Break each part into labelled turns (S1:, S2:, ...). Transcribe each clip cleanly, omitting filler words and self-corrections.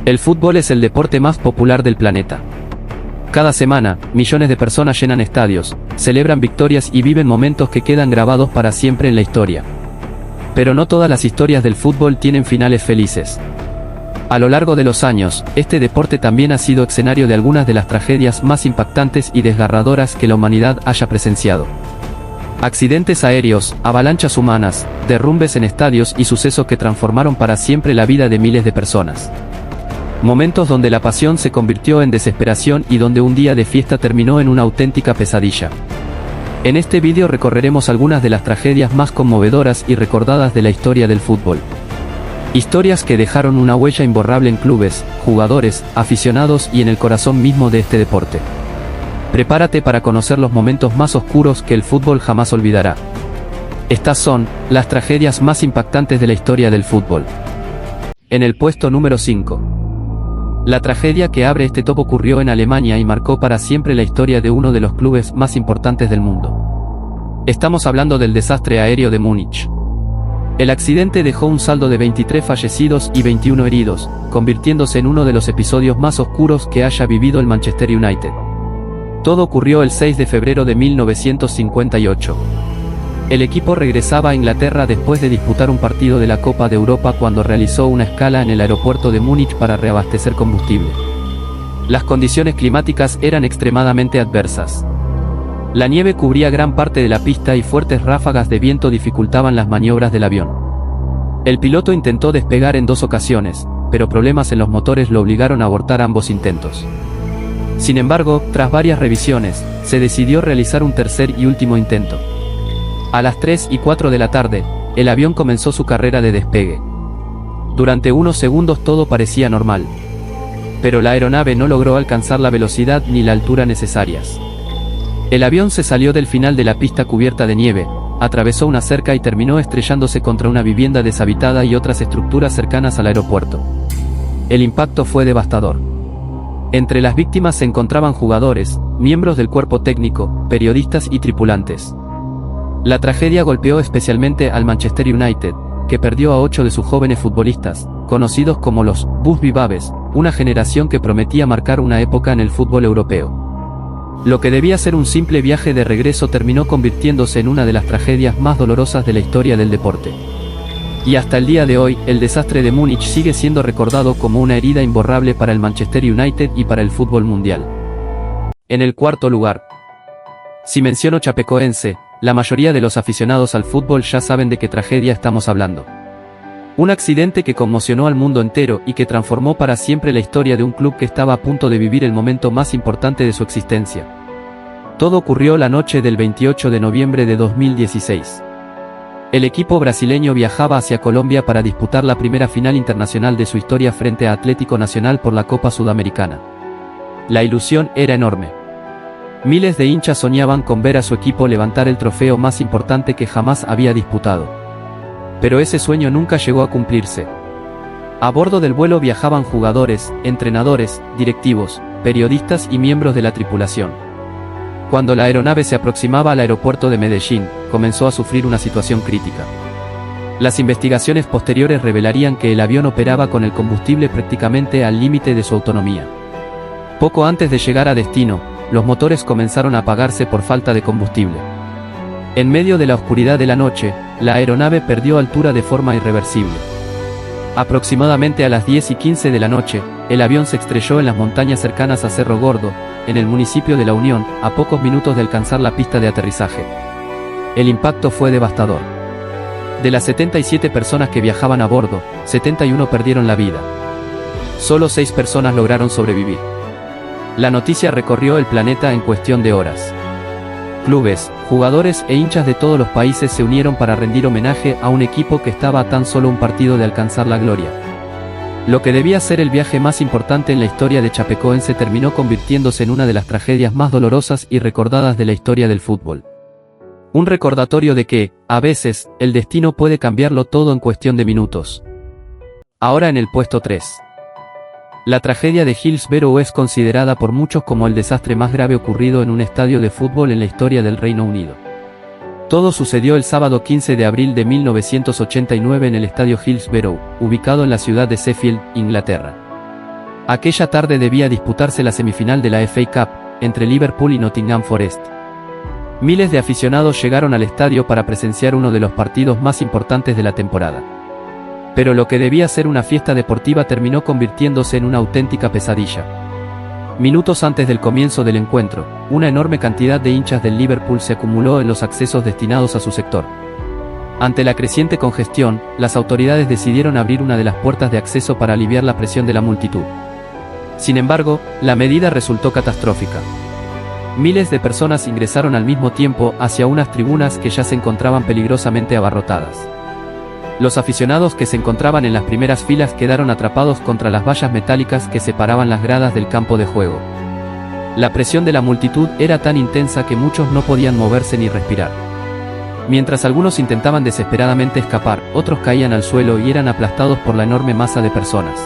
S1: El fútbol es el deporte más popular del planeta. Cada semana, millones de personas llenan estadios, celebran victorias y viven momentos que quedan grabados para siempre en la historia. Pero no todas las historias del fútbol tienen finales felices. A lo largo de los años, este deporte también ha sido escenario de algunas de las tragedias más impactantes y desgarradoras que la humanidad haya presenciado. Accidentes aéreos, avalanchas humanas, derrumbes en estadios y sucesos que transformaron para siempre la vida de miles de personas. Momentos donde la pasión se convirtió en desesperación y donde un día de fiesta terminó en una auténtica pesadilla. En este vídeo recorreremos algunas de las tragedias más conmovedoras y recordadas de la historia del fútbol. Historias que dejaron una huella imborrable en clubes, jugadores, aficionados y en el corazón mismo de este deporte. Prepárate para conocer los momentos más oscuros que el fútbol jamás olvidará. Estas son las tragedias más impactantes de la historia del fútbol. En el puesto número 5. La tragedia que abre este top ocurrió en Alemania y marcó para siempre la historia de uno de los clubes más importantes del mundo. Estamos hablando del desastre aéreo de Múnich. El accidente dejó un saldo de 23 fallecidos y 21 heridos, convirtiéndose en uno de los episodios más oscuros que haya vivido el Manchester United. Todo ocurrió el 6 de febrero de 1958. El equipo regresaba a Inglaterra después de disputar un partido de la Copa de Europa cuando realizó una escala en el aeropuerto de Múnich para reabastecer combustible. Las condiciones climáticas eran extremadamente adversas. La nieve cubría gran parte de la pista y fuertes ráfagas de viento dificultaban las maniobras del avión. El piloto intentó despegar en 2 ocasiones, pero problemas en los motores lo obligaron a abortar ambos intentos. Sin embargo, tras varias revisiones, se decidió realizar un tercer y último intento. A las 3:04 de la tarde, el avión comenzó su carrera de despegue. Durante unos segundos todo parecía normal. Pero la aeronave no logró alcanzar la velocidad ni la altura necesarias. El avión se salió del final de la pista cubierta de nieve, atravesó una cerca y terminó estrellándose contra una vivienda deshabitada y otras estructuras cercanas al aeropuerto. El impacto fue devastador. Entre las víctimas se encontraban jugadores, miembros del cuerpo técnico, periodistas y tripulantes. La tragedia golpeó especialmente al Manchester United, que perdió a 8 de sus jóvenes futbolistas, conocidos como los Busby Babes, una generación que prometía marcar una época en el fútbol europeo. Lo que debía ser un simple viaje de regreso terminó convirtiéndose en una de las tragedias más dolorosas de la historia del deporte. Y hasta el día de hoy, el desastre de Múnich sigue siendo recordado como una herida imborrable para el Manchester United y para el fútbol mundial. En el cuarto lugar. Si menciono Chapecoense, la mayoría de los aficionados al fútbol ya saben de qué tragedia estamos hablando. Un accidente que conmocionó al mundo entero y que transformó para siempre la historia de un club que estaba a punto de vivir el momento más importante de su existencia. Todo ocurrió la noche del 28 de noviembre de 2016. El equipo brasileño viajaba hacia Colombia para disputar la primera final internacional de su historia frente a Atlético Nacional por la Copa Sudamericana. La ilusión era enorme. Miles de hinchas soñaban con ver a su equipo levantar el trofeo más importante que jamás había disputado. Pero ese sueño nunca llegó a cumplirse. A bordo del vuelo viajaban jugadores, entrenadores, directivos, periodistas y miembros de la tripulación. Cuando la aeronave se aproximaba al aeropuerto de Medellín, comenzó a sufrir una situación crítica. Las investigaciones posteriores revelarían que el avión operaba con el combustible prácticamente al límite de su autonomía. Poco antes de llegar a destino, los motores comenzaron a apagarse por falta de combustible. En medio de la oscuridad de la noche, la aeronave perdió altura de forma irreversible. Aproximadamente a las 10:15 de la noche, el avión se estrelló en las montañas cercanas a Cerro Gordo, en el municipio de La Unión, a pocos minutos de alcanzar la pista de aterrizaje. El impacto fue devastador. De las 77 personas que viajaban a bordo, 71 perdieron la vida. Solo 6 personas lograron sobrevivir. La noticia recorrió el planeta en cuestión de horas. Clubes, jugadores e hinchas de todos los países se unieron para rendir homenaje a un equipo que estaba a tan solo un partido de alcanzar la gloria. Lo que debía ser el viaje más importante en la historia de Chapecoense terminó convirtiéndose en una de las tragedias más dolorosas y recordadas de la historia del fútbol. Un recordatorio de que, a veces, el destino puede cambiarlo todo en cuestión de minutos. Ahora en el puesto 3. La tragedia de Hillsborough es considerada por muchos como el desastre más grave ocurrido en un estadio de fútbol en la historia del Reino Unido. Todo sucedió el sábado 15 de abril de 1989 en el estadio Hillsborough, ubicado en la ciudad de Sheffield, Inglaterra. Aquella tarde debía disputarse la semifinal de la FA Cup, entre Liverpool y Nottingham Forest. Miles de aficionados llegaron al estadio para presenciar uno de los partidos más importantes de la temporada. Pero lo que debía ser una fiesta deportiva terminó convirtiéndose en una auténtica pesadilla. Minutos antes del comienzo del encuentro, una enorme cantidad de hinchas del Liverpool se acumuló en los accesos destinados a su sector. Ante la creciente congestión, las autoridades decidieron abrir una de las puertas de acceso para aliviar la presión de la multitud. Sin embargo, la medida resultó catastrófica. Miles de personas ingresaron al mismo tiempo hacia unas tribunas que ya se encontraban peligrosamente abarrotadas. Los aficionados que se encontraban en las primeras filas quedaron atrapados contra las vallas metálicas que separaban las gradas del campo de juego. La presión de la multitud era tan intensa que muchos no podían moverse ni respirar. Mientras algunos intentaban desesperadamente escapar, otros caían al suelo y eran aplastados por la enorme masa de personas.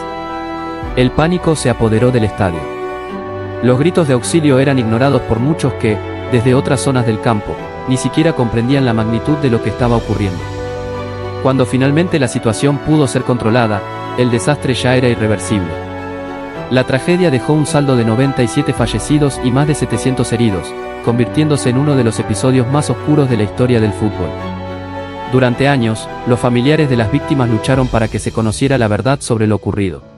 S1: El pánico se apoderó del estadio. Los gritos de auxilio eran ignorados por muchos que, desde otras zonas del campo, ni siquiera comprendían la magnitud de lo que estaba ocurriendo. Cuando finalmente la situación pudo ser controlada, el desastre ya era irreversible. La tragedia dejó un saldo de 97 fallecidos y más de 700 heridos, convirtiéndose en uno de los episodios más oscuros de la historia del fútbol. Durante años, los familiares de las víctimas lucharon para que se conociera la verdad sobre lo ocurrido.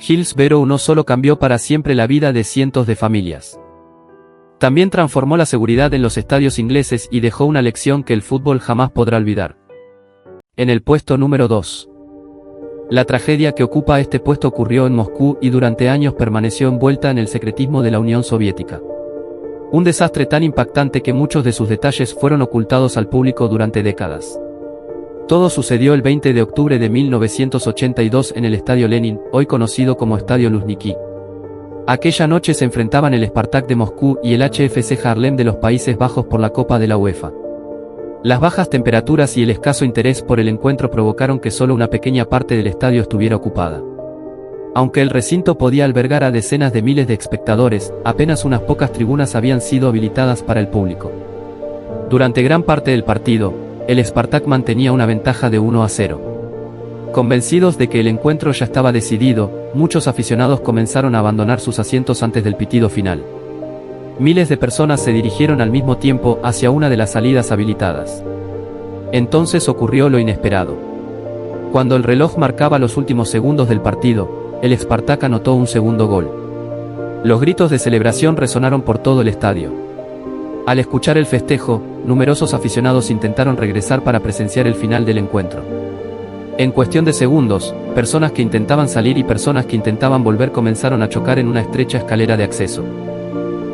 S1: Hillsborough no solo cambió para siempre la vida de cientos de familias. También transformó la seguridad en los estadios ingleses y dejó una lección que el fútbol jamás podrá olvidar. En el puesto número 2. La tragedia que ocupa este puesto ocurrió en Moscú y durante años permaneció envuelta en el secretismo de la Unión Soviética. Un desastre tan impactante que muchos de sus detalles fueron ocultados al público durante décadas. Todo sucedió el 20 de octubre de 1982 en el Estadio Lenin, hoy conocido como Estadio Luzhniki. Aquella noche se enfrentaban el Spartak de Moscú y el HFC Haarlem de los Países Bajos por la Copa de la UEFA. Las bajas temperaturas y el escaso interés por el encuentro provocaron que solo una pequeña parte del estadio estuviera ocupada. Aunque el recinto podía albergar a decenas de miles de espectadores, apenas unas pocas tribunas habían sido habilitadas para el público. Durante gran parte del partido, el Spartak mantenía una ventaja de 1-0. Convencidos de que el encuentro ya estaba decidido, muchos aficionados comenzaron a abandonar sus asientos antes del pitido final. Miles de personas se dirigieron al mismo tiempo hacia una de las salidas habilitadas. Entonces ocurrió lo inesperado. Cuando el reloj marcaba los últimos segundos del partido, el Spartak anotó un segundo gol. Los gritos de celebración resonaron por todo el estadio. Al escuchar el festejo, numerosos aficionados intentaron regresar para presenciar el final del encuentro. En cuestión de segundos, personas que intentaban salir y personas que intentaban volver comenzaron a chocar en una estrecha escalera de acceso.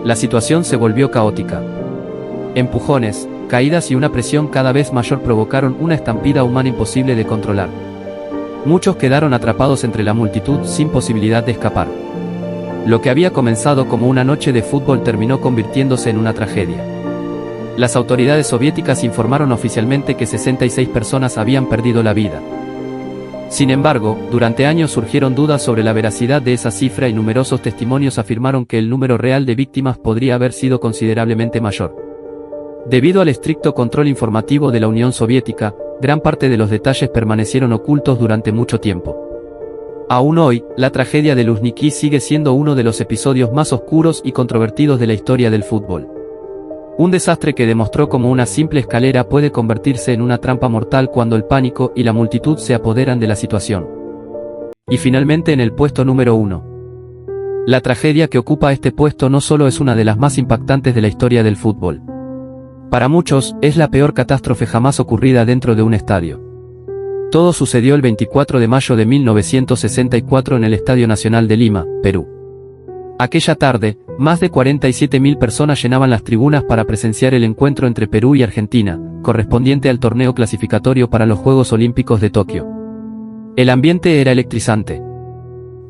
S1: La situación se volvió caótica. Empujones, caídas y una presión cada vez mayor provocaron una estampida humana imposible de controlar. Muchos quedaron atrapados entre la multitud sin posibilidad de escapar. Lo que había comenzado como una noche de fútbol terminó convirtiéndose en una tragedia. Las autoridades soviéticas informaron oficialmente que 66 personas habían perdido la vida. Sin embargo, durante años surgieron dudas sobre la veracidad de esa cifra y numerosos testimonios afirmaron que el número real de víctimas podría haber sido considerablemente mayor. Debido al estricto control informativo de la Unión Soviética, gran parte de los detalles permanecieron ocultos durante mucho tiempo. Aún hoy, la tragedia de Luzhniki sigue siendo uno de los episodios más oscuros y controvertidos de la historia del fútbol. Un desastre que demostró cómo una simple escalera puede convertirse en una trampa mortal cuando el pánico y la multitud se apoderan de la situación. Y finalmente en el puesto número 1. La tragedia que ocupa este puesto no solo es una de las más impactantes de la historia del fútbol. Para muchos, es la peor catástrofe jamás ocurrida dentro de un estadio. Todo sucedió el 24 de mayo de 1964 en el Estadio Nacional de Lima, Perú. Aquella tarde, más de 47.000 personas llenaban las tribunas para presenciar el encuentro entre Perú y Argentina, correspondiente al torneo clasificatorio para los Juegos Olímpicos de Tokio. El ambiente era electrizante.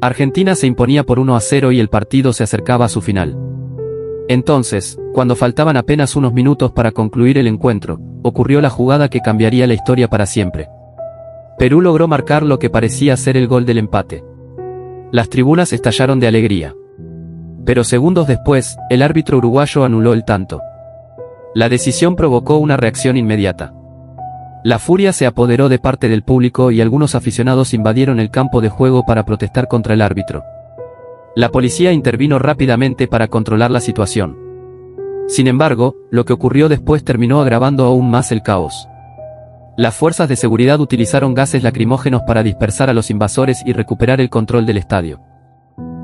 S1: Argentina se imponía por 1-0 y el partido se acercaba a su final. Entonces, cuando faltaban apenas unos minutos para concluir el encuentro, ocurrió la jugada que cambiaría la historia para siempre. Perú logró marcar lo que parecía ser el gol del empate. Las tribunas estallaron de alegría. Pero segundos después, el árbitro uruguayo anuló el tanto. La decisión provocó una reacción inmediata. La furia se apoderó de parte del público y algunos aficionados invadieron el campo de juego para protestar contra el árbitro. La policía intervino rápidamente para controlar la situación. Sin embargo, lo que ocurrió después terminó agravando aún más el caos. Las fuerzas de seguridad utilizaron gases lacrimógenos para dispersar a los invasores y recuperar el control del estadio.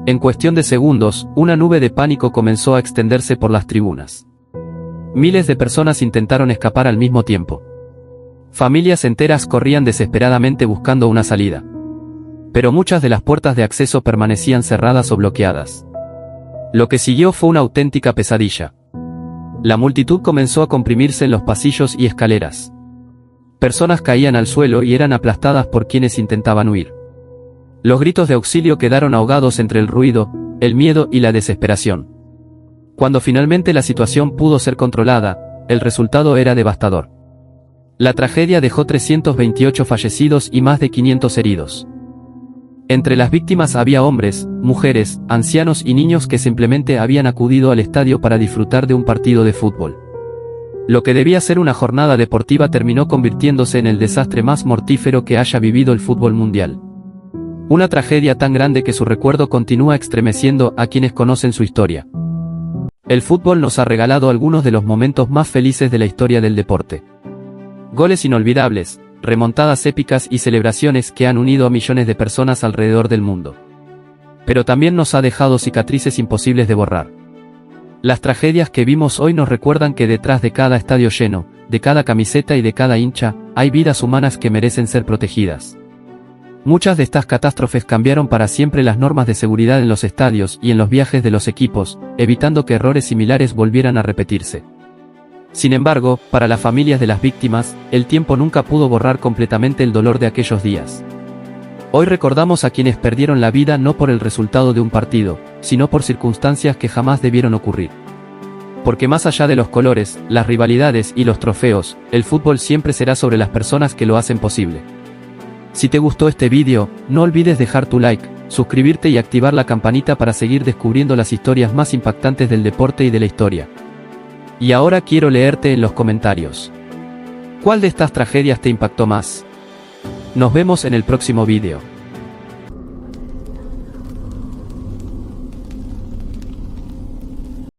S1: En cuestión de segundos, una nube de pánico comenzó a extenderse por las tribunas. Miles de personas intentaron escapar al mismo tiempo. Familias enteras corrían desesperadamente buscando una salida. Pero muchas de las puertas de acceso permanecían cerradas o bloqueadas. Lo que siguió fue una auténtica pesadilla. La multitud comenzó a comprimirse en los pasillos y escaleras. Personas caían al suelo y eran aplastadas por quienes intentaban huir. Los gritos de auxilio quedaron ahogados entre el ruido, el miedo y la desesperación. Cuando finalmente la situación pudo ser controlada, el resultado era devastador. La tragedia dejó 328 fallecidos y más de 500 heridos. Entre las víctimas había hombres, mujeres, ancianos y niños que simplemente habían acudido al estadio para disfrutar de un partido de fútbol. Lo que debía ser una jornada deportiva terminó convirtiéndose en el desastre más mortífero que haya vivido el fútbol mundial. Una tragedia tan grande que su recuerdo continúa estremeciendo a quienes conocen su historia. El fútbol nos ha regalado algunos de los momentos más felices de la historia del deporte. Goles inolvidables, remontadas épicas y celebraciones que han unido a millones de personas alrededor del mundo. Pero también nos ha dejado cicatrices imposibles de borrar. Las tragedias que vimos hoy nos recuerdan que detrás de cada estadio lleno, de cada camiseta y de cada hincha, hay vidas humanas que merecen ser protegidas. Muchas de estas catástrofes cambiaron para siempre las normas de seguridad en los estadios y en los viajes de los equipos, evitando que errores similares volvieran a repetirse. Sin embargo, para las familias de las víctimas, el tiempo nunca pudo borrar completamente el dolor de aquellos días. Hoy recordamos a quienes perdieron la vida no por el resultado de un partido, sino por circunstancias que jamás debieron ocurrir. Porque más allá de los colores, las rivalidades y los trofeos, el fútbol siempre será sobre las personas que lo hacen posible. Si te gustó este vídeo, no olvides dejar tu like, suscribirte y activar la campanita para seguir descubriendo las historias más impactantes del deporte y de la historia. Y ahora quiero leerte en los comentarios. ¿Cuál de estas tragedias te impactó más? Nos vemos en el próximo vídeo.